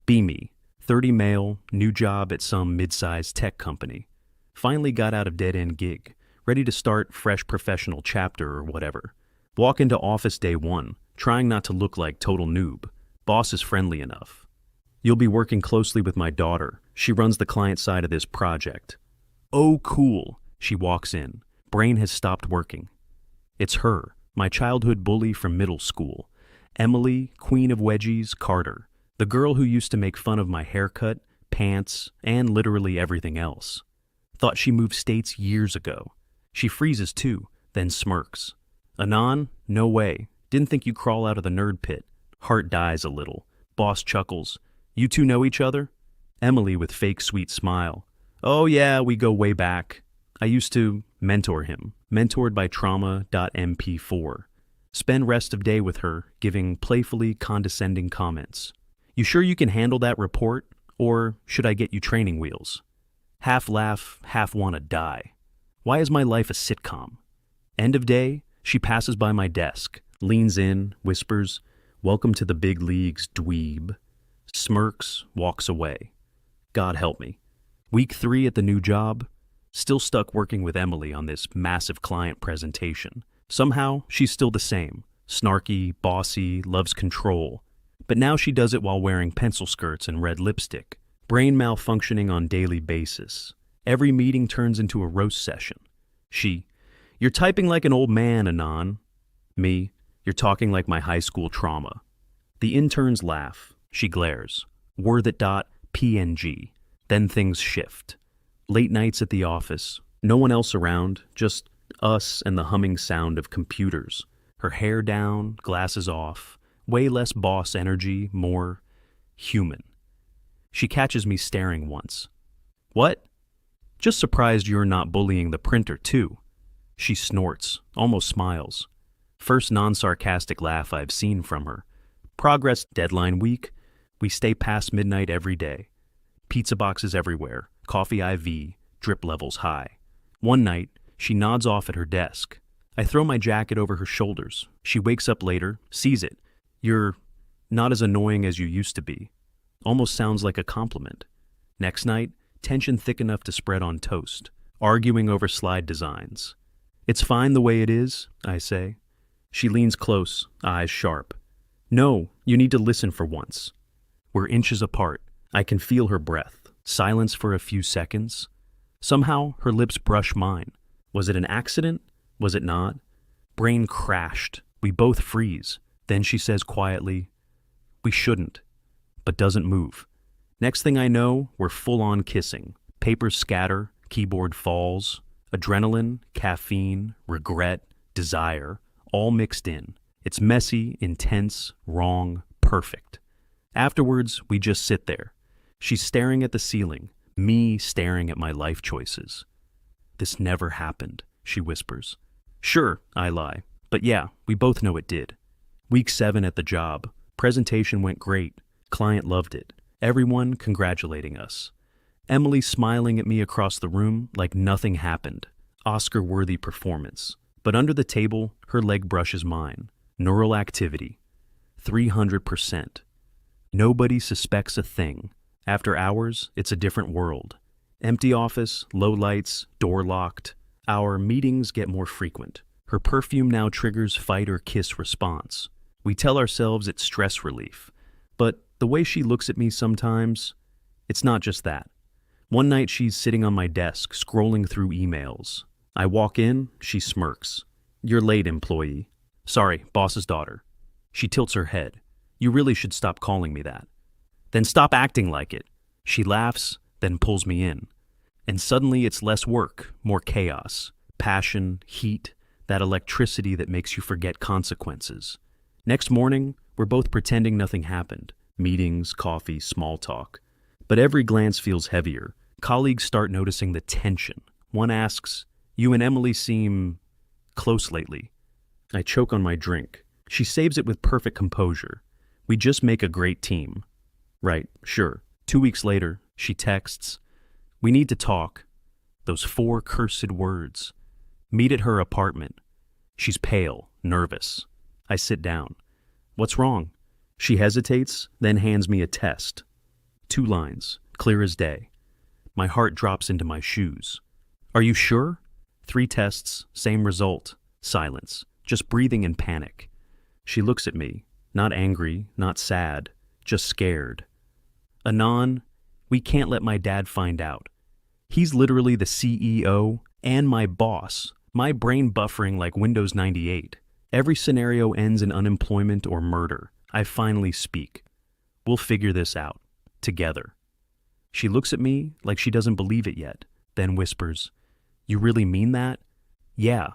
Be me, 30 male, new job at some mid-sized tech company. Finally got out of dead-end gig, ready to start fresh professional chapter or whatever. Walk into office day one, trying not to look like total noob. Boss is friendly enough. You'll be working closely with my daughter. She runs the client side of this project. Oh, cool. She walks in. Brain has stopped working. It's her, my childhood bully from middle school. Emily, Queen of Wedgies, Carter. The girl who used to make fun of my haircut, pants, and literally everything else. Thought she moved states years ago. She freezes too, then smirks. Anon? No way. Didn't think you'd crawl out of the nerd pit. Heart dies a little. Boss chuckles. You two know each other? Emily with fake sweet smile. Oh yeah, we go way back. I used to mentor him. Mentored by trauma.mp4. Spend rest of day with her, giving playfully condescending comments. You sure you can handle that report? Or should I get you training wheels? Half laugh, half wanna die. Why is my life a sitcom? End of day, she passes by my desk, leans in, whispers, "Welcome to the big leagues, dweeb." Smirks, walks away. God help me. Week 3 at the new job, still stuck working with Emily on this massive client presentation. Somehow, she's still the same. Snarky, bossy, loves control. But now she does it while wearing pencil skirts and red lipstick. Brain malfunctioning on daily basis. Every meeting turns into a roast session. She, "You're typing like an old man, Anon." Me, "You're talking like my high school trauma." The interns laugh. She glares. Word.png. Then things shift. Late nights at the office. No one else around, just us and the humming sound of computers. Her hair down, glasses off. Way less boss energy, more human. She catches me staring once. "What? Just surprised you're not bullying the printer, too." She snorts, almost smiles. First non-sarcastic laugh I've seen from her. Progress deadline week. We stay past midnight every day. Pizza boxes everywhere, coffee IV, drip levels high. One night, she nods off at her desk. I throw my jacket over her shoulders. She wakes up later, sees it. "You're not as annoying as you used to be." Almost sounds like a compliment. Next night, tension thick enough to spread on toast, arguing over slide designs. "It's fine the way it is," I say. She leans close, eyes sharp. "No, you need to listen for once." We're inches apart. I can feel her breath. Silence for a few seconds. Somehow, her lips brush mine. Was it an accident? Was it not? Brain crashed. We both freeze. Then she says quietly, "We shouldn't," but doesn't move. Next thing I know, we're full-on kissing. Papers scatter, keyboard falls. Adrenaline, caffeine, regret, desire, all mixed in. It's messy, intense, wrong, perfect. Afterwards, we just sit there. She's staring at the ceiling, me staring at my life choices. "This never happened," she whispers. "Sure," I lie. "But yeah, we both know it did." Week 7 at the job. Presentation went great. Client loved it. Everyone congratulating us. Emily smiling at me across the room like nothing happened. Oscar-worthy performance. But under the table, her leg brushes mine. Neural activity. 300%. Nobody suspects a thing. After hours, it's a different world. Empty office, low lights, door locked. Our meetings get more frequent. Her perfume now triggers fight or kiss response. We tell ourselves it's stress relief. But the way she looks at me sometimes, it's not just that. One night she's sitting on my desk, scrolling through emails. I walk in, she smirks. "You're late, employee." "Sorry, boss's daughter." She tilts her head. "You really should stop calling me that." "Then stop acting like it." She laughs, then pulls me in. And suddenly it's less work, more chaos. Passion, heat, that electricity that makes you forget consequences. Next morning, we're both pretending nothing happened. Meetings, coffee, small talk. But every glance feels heavier. Colleagues start noticing the tension. One asks, "You and Emily seem close lately." I choke on my drink. She saves it with perfect composure. "We just make a great team." Right, sure. 2 weeks later, she texts, "We need to talk." Those 4 cursed words. Meet at her apartment. She's pale, nervous. I sit down. "What's wrong?" She hesitates, then hands me a test. 2 lines, clear as day. My heart drops into my shoes. Are you sure? 3 tests, same result. Silence, just breathing in panic. She looks at me, not angry, not sad, just scared. Anon, we can't let my dad find out. He's literally the CEO and my boss, my brain buffering like Windows 98. Every scenario ends in unemployment or murder. I finally speak. We'll figure this out. Together. She looks at me like she doesn't believe it yet, then whispers, You really mean that? Yeah.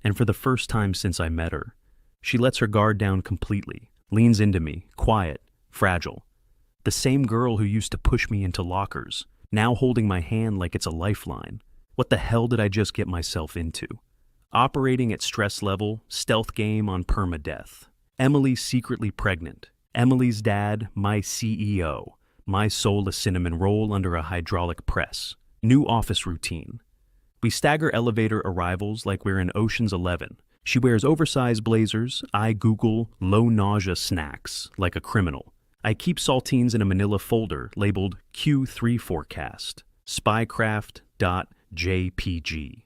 And for the first time since I met her, she lets her guard down completely, leans into me, quiet, fragile. The same girl who used to push me into lockers, now holding my hand like it's a lifeline. What the hell did I just get myself into? Operating at stress level, stealth game on permadeath. Emily secretly pregnant. Emily's dad, my CEO. My soul a cinnamon roll under a hydraulic press. New office routine. We stagger elevator arrivals like we're in Ocean's 11. She wears oversized blazers. I Google low nausea snacks like a criminal. I keep saltines in a manila folder labeled Q3 forecast. Spycraft.jpg.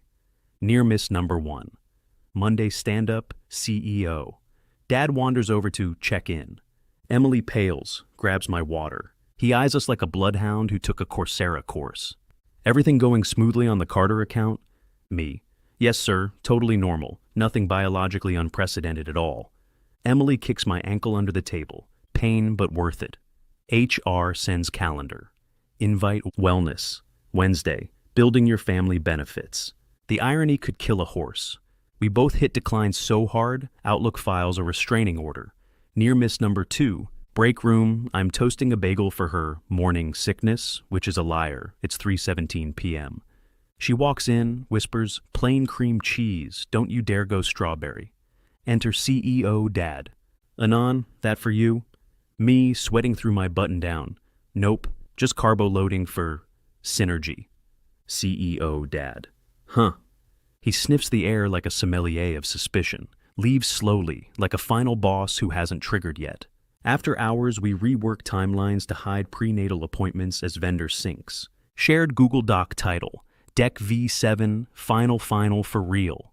Near miss number 1. Monday stand-up, CEO. Dad wanders over to check in. Emily pales, grabs my water. He eyes us like a bloodhound who took a Coursera course. Everything going smoothly on the Carter account? Me. Yes, sir, totally normal. Nothing biologically unprecedented at all. Emily kicks my ankle under the table. Pain, but worth it. HR sends calendar. Invite wellness. Wednesday, building your family benefits. The irony could kill a horse. We both hit decline so hard, Outlook files a restraining order. Near miss number 2, break room, I'm toasting a bagel for her morning sickness, which is a liar. It's 3:17 p.m. She walks in, whispers, plain cream cheese, don't you dare go strawberry. Enter CEO Dad. Anon, that for you? Me, sweating through my button down. Nope, just carbo loading for synergy. CEO Dad. Huh. He sniffs the air like a sommelier of suspicion, leaves slowly, like a final boss who hasn't triggered yet. After hours, we rework timelines to hide prenatal appointments as vendor syncs. Shared Google Doc title, Deck V7, Final for real.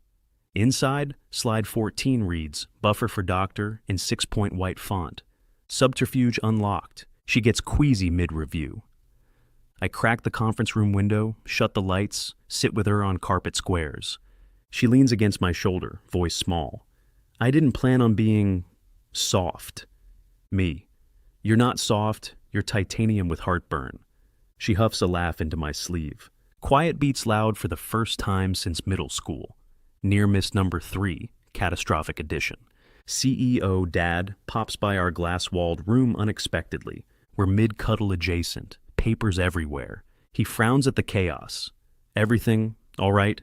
Inside, slide 14 reads, Buffer for doctor, in 6-point white font. Subterfuge unlocked. She gets queasy mid-review. I crack the conference room window, shut the lights, sit with her on carpet squares. She leans against my shoulder, voice small. I didn't plan on being soft. Me. You're not soft, you're titanium with heartburn. She huffs a laugh into my sleeve. Quiet beats loud for the first time since middle school. Near miss number 3, catastrophic edition. CEO Dad pops by our glass-walled room unexpectedly. We're mid-cuddle adjacent, papers everywhere. He frowns at the chaos. Everything, all right?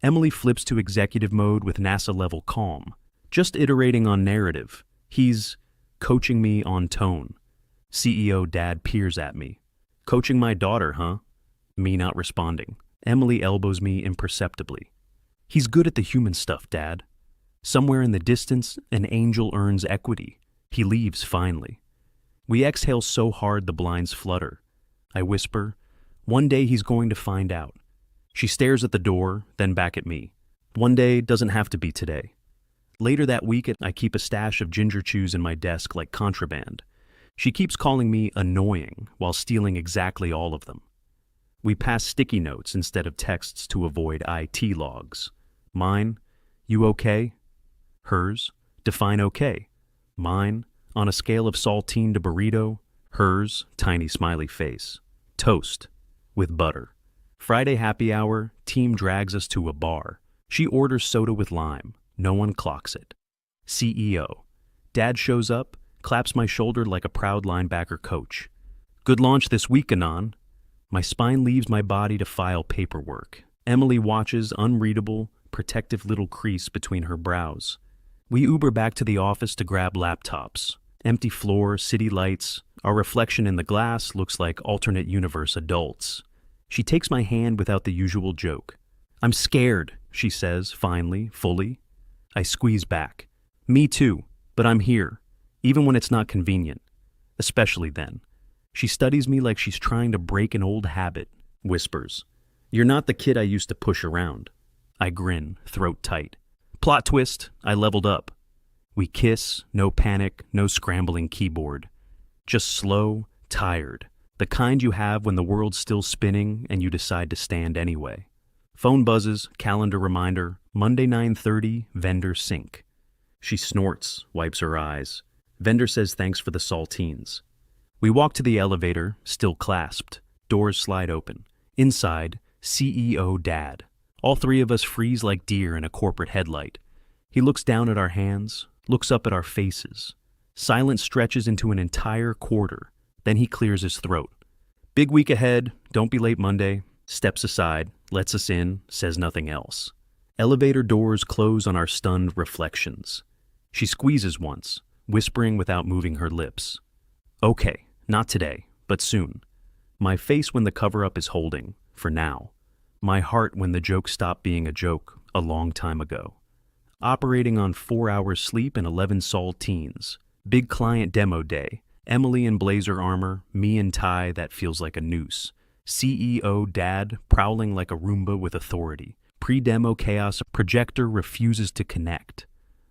Emily flips to executive mode with NASA-level calm. Just iterating on narrative. He's coaching me on tone. CEO Dad peers at me. Coaching my daughter, huh? Me not responding. Emily elbows me imperceptibly. He's good at the human stuff, Dad. Somewhere in the distance, an angel earns equity. He leaves finally. We exhale so hard the blinds flutter. I whisper, one day he's going to find out. She stares at the door, then back at me. One day doesn't have to be today. Later that week, I keep a stash of ginger chews in my desk like contraband. She keeps calling me annoying while stealing exactly all of them. We pass sticky notes instead of texts to avoid IT logs. Mine, you okay? Hers, define okay. Mine, on a scale of saltine to burrito. Hers, tiny smiley face. Toast, with butter. Friday happy hour, team drags us to a bar. She orders soda with lime. No one clocks it. CEO. Dad shows up, claps my shoulder like a proud linebacker coach. Good launch this week, Anon. My spine leaves my body to file paperwork. Emily watches, unreadable, protective little crease between her brows. We Uber back to the office to grab laptops. Empty floor, city lights. Our reflection in the glass looks like alternate universe adults. She takes my hand without the usual joke. I'm scared, she says, finally, fully. I squeeze back. Me too, but I'm here, even when it's not convenient. Especially then. She studies me like she's trying to break an old habit, whispers, "You're not the kid I used to push around." I grin, throat tight. Plot twist, I leveled up. We kiss, no panic, no scrambling keyboard. Just slow, tired, the kind you have when the world's still spinning and you decide to stand anyway. Phone buzzes, calendar reminder, Monday 9:30, vendor sync. She snorts, wipes her eyes. Vendor says thanks for the saltines. We walk to the elevator, still clasped. Doors slide open. Inside, CEO Dad. All three of us freeze like deer in a corporate headlight. He looks down at our hands, looks up at our faces. Silence stretches into an entire quarter. Then he clears his throat. "Big week ahead, don't be late Monday." Steps aside, lets us in, says nothing else. Elevator doors close on our stunned reflections. She squeezes once, whispering without moving her lips. "Okay, not today, but soon." My face when the cover-up is holding, for now. My heart when the joke stopped being a joke a long time ago. Operating on 4 hours sleep and 11 saltines. Big client demo day. Emily in blazer armor, me in tie that feels like a noose. CEO Dad prowling like a Roomba with authority. Pre-demo chaos, projector refuses to connect.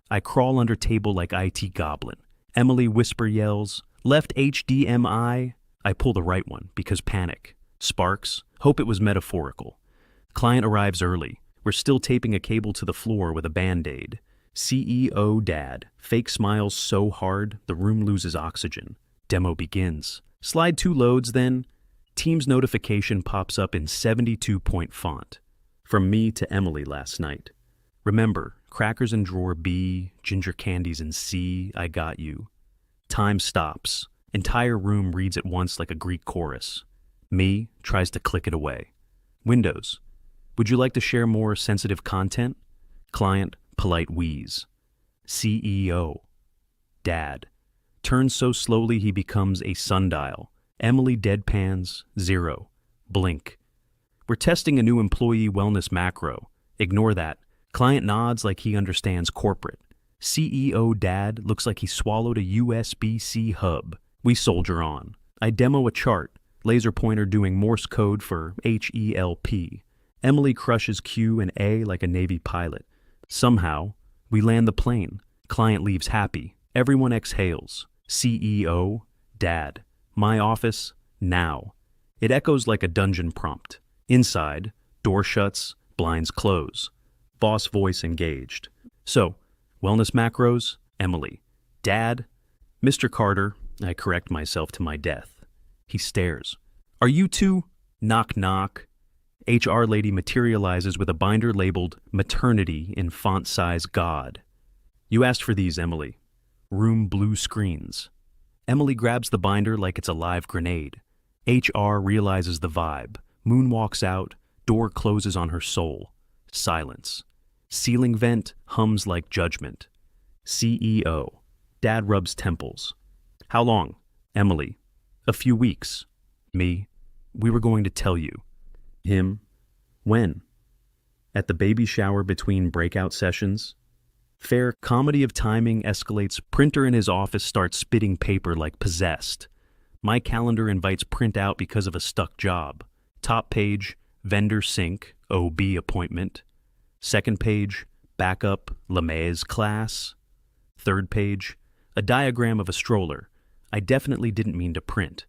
I crawl under table like IT goblin. Emily whisper yells, "Left HDMI." I pull the right one because panic. Sparks, hope it was metaphorical. Client arrives early. We're still taping a cable to the floor with a Band-Aid. CEO Dad, fake smiles so hard the room loses oxygen. Demo begins. Slide 2 loads then. Teams notification pops up in 72-point font. From me to Emily last night. Remember, crackers in drawer B, ginger candies in C, I got you. Time stops. Entire room reads at once like a Greek chorus. Me tries to click it away. Windows. Would you like to share more sensitive content? Client, polite wheeze. CEO. Dad. Turns so slowly he becomes a sundial. Emily deadpans, 0. Blink. We're testing a new employee wellness macro. Ignore that. Client nods like he understands corporate. CEO Dad looks like he swallowed a USB-C hub. We soldier on. I demo a chart. Laser pointer doing Morse code for HELP. Emily crushes Q and A like a Navy pilot. Somehow, we land the plane. Client leaves happy. Everyone exhales. CEO, Dad. My office, now. It echoes like a dungeon prompt. Inside, door shuts, blinds close. Boss voice engaged. So, wellness macros, Emily. Dad, Mr. Carter, I correct myself to my death. He stares. Are you two? Knock knock. HR lady materializes with a binder labeled Maternity in font size God. You asked for these, Emily. Room blue screens. Emily grabs the binder like it's a live grenade. HR realizes the vibe. Moonwalks out. Door closes on her soul. Silence. Ceiling vent hums like judgment. CEO. Dad rubs temples. How long? Emily. A few weeks. Me. We were going to tell you. Him. When? At the baby shower between breakout sessions. Fair comedy of timing escalates. Printer in his office starts spitting paper like possessed. My calendar invites print out because of a stuck job. Top page, vendor sync, OB appointment. Second page, backup, Lemaire's class. Third page, a diagram of a stroller. I definitely didn't mean to print.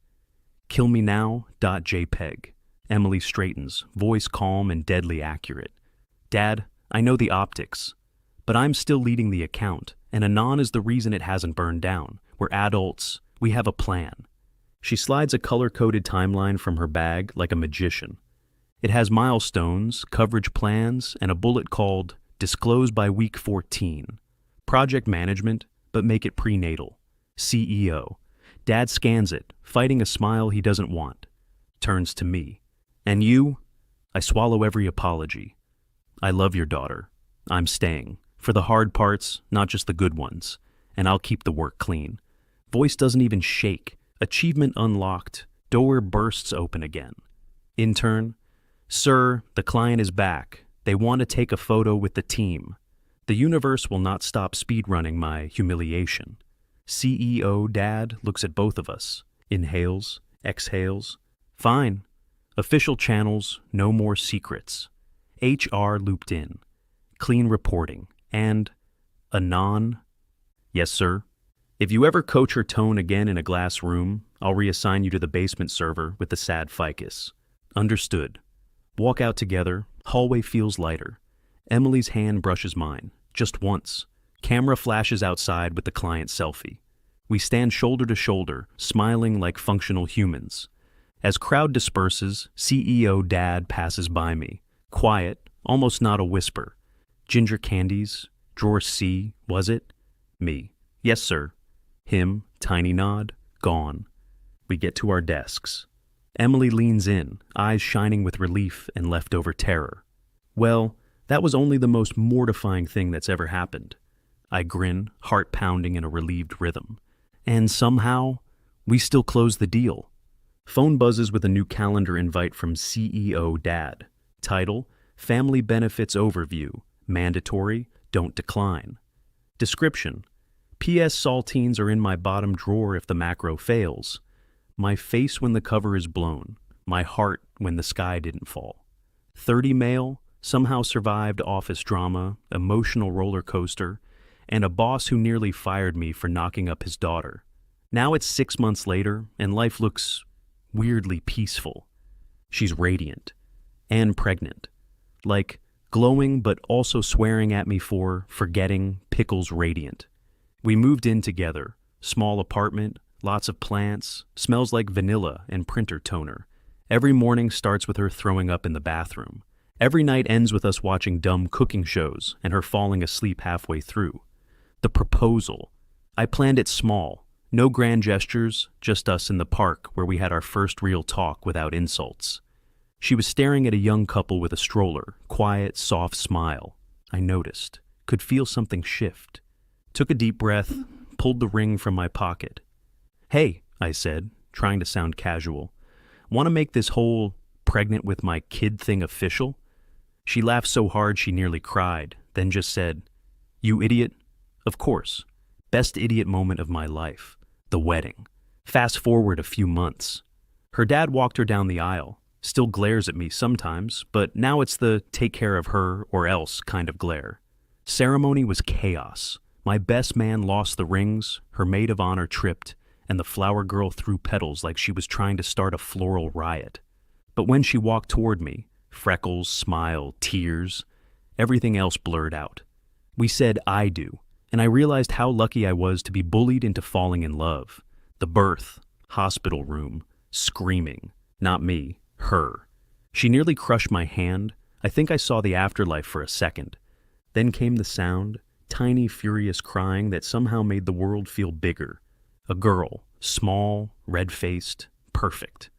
KillMeNow.jpg. Emily straightens, voice calm and deadly accurate. Dad, I know the optics, but I'm still leading the account, and Anon is the reason it hasn't burned down. We're adults. We have a plan. She slides a color-coded timeline from her bag like a magician. It has milestones, coverage plans, and a bullet called Disclose by Week 14. Project management, but make it prenatal. CEO. Dad scans it, fighting a smile he doesn't want. Turns to me. And you? I swallow every apology. I love your daughter. I'm staying. For the hard parts, not just the good ones. And I'll keep the work clean. Voice doesn't even shake. Achievement unlocked. Door bursts open again. Intern. Sir, the client is back. They want to take a photo with the team. The universe will not stop speedrunning my humiliation. CEO Dad looks at both of us. Inhales. Exhales. Fine. Official channels, no more secrets. HR looped in. Clean reporting. And Anon. Yes, sir. If you ever coach her tone again in a glass room, I'll reassign you to the basement server with the sad ficus. Understood. Walk out together. Hallway feels lighter. Emily's hand brushes mine. Just once. Camera flashes outside with the client selfie. We stand shoulder to shoulder, smiling like functional humans. As crowd disperses, CEO Dad passes by me. Quiet, almost not a whisper. Ginger candies? Drawer C, was it? Me. Yes, sir. Him, tiny nod, gone. We get to our desks. Emily leans in, eyes shining with relief and leftover terror. Well, that was only the most mortifying thing that's ever happened. I grin, heart pounding in a relieved rhythm. And somehow, we still close the deal. Phone buzzes with a new calendar invite from CEO Dad. Title, Family Benefits Overview. Mandatory, don't decline. Description, P.S. Saltines are in my bottom drawer if the macro fails. My face when the cover is blown. My heart when the sky didn't fall. 30 male, somehow survived office drama, emotional roller coaster, and a boss who nearly fired me for knocking up his daughter. Now it's 6 months later, and life looks weirdly peaceful. She's radiant. And pregnant. Like, glowing but also swearing at me for forgetting Pickles radiant. We moved in together. Small apartment, lots of plants, smells like vanilla and printer toner. Every morning starts with her throwing up in the bathroom. Every night ends with us watching dumb cooking shows and her falling asleep halfway through. The proposal. I planned it small. No grand gestures, just us in the park where we had our first real talk without insults. She was staring at a young couple with a stroller, quiet, soft smile. I noticed, could feel something shift. Took a deep breath, pulled the ring from my pocket. Hey, I said, trying to sound casual. Want to make this whole pregnant with my kid thing official? She laughed so hard she nearly cried, then just said, You idiot? Of course. Best idiot moment of my life. The wedding. Fast forward a few months. Her dad walked her down the aisle. Still glares at me sometimes, but now it's the take care of her or else kind of glare. Ceremony was chaos. My best man lost the rings, her maid of honor tripped, and the flower girl threw petals like she was trying to start a floral riot. But when she walked toward me, freckles, smile, tears, everything else blurred out. We said I do, and I realized how lucky I was to be bullied into falling in love. The birth, hospital room, screaming, not me, her. She nearly crushed my hand. I think I saw the afterlife for a second. Then came the sound, tiny, furious crying that somehow made the world feel bigger. A girl, small, red-faced, perfect.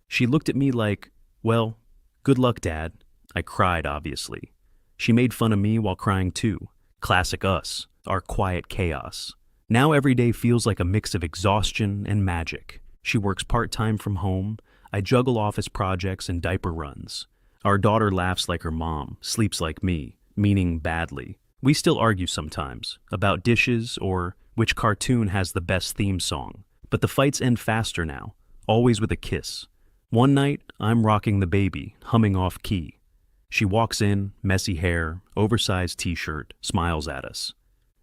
She looked at me like, well, good luck, Dad. I cried, obviously. She made fun of me while crying too. Classic us, our quiet chaos. Now every day feels like a mix of exhaustion and magic. She works part-time from home. I juggle office projects and diaper runs. Our daughter laughs like her mom, sleeps like me, meaning badly. We still argue sometimes, about dishes or which cartoon has the best theme song. But the fights end faster now, always with a kiss. One night, I'm rocking the baby, humming off key. She walks in, messy hair, oversized t-shirt, smiles at us.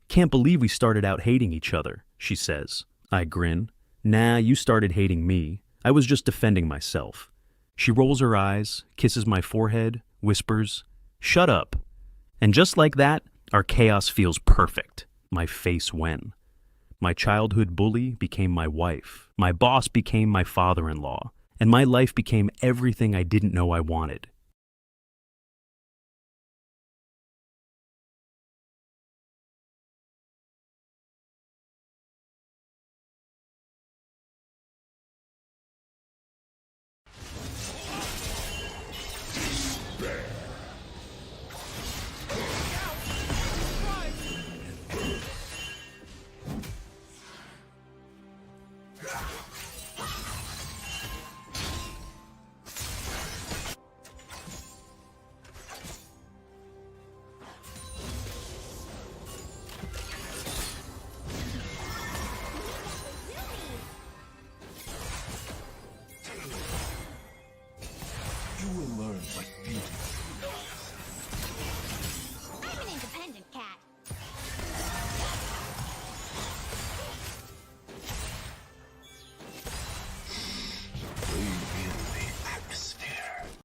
Can't believe we started out hating each other, she says. I grin. Nah, you started hating me. I was just defending myself. She rolls her eyes, kisses my forehead, whispers, Shut up. And just like that, our chaos feels perfect. My face when. My childhood bully became my wife. My boss became my father-in-law. And my life became everything I didn't know I wanted.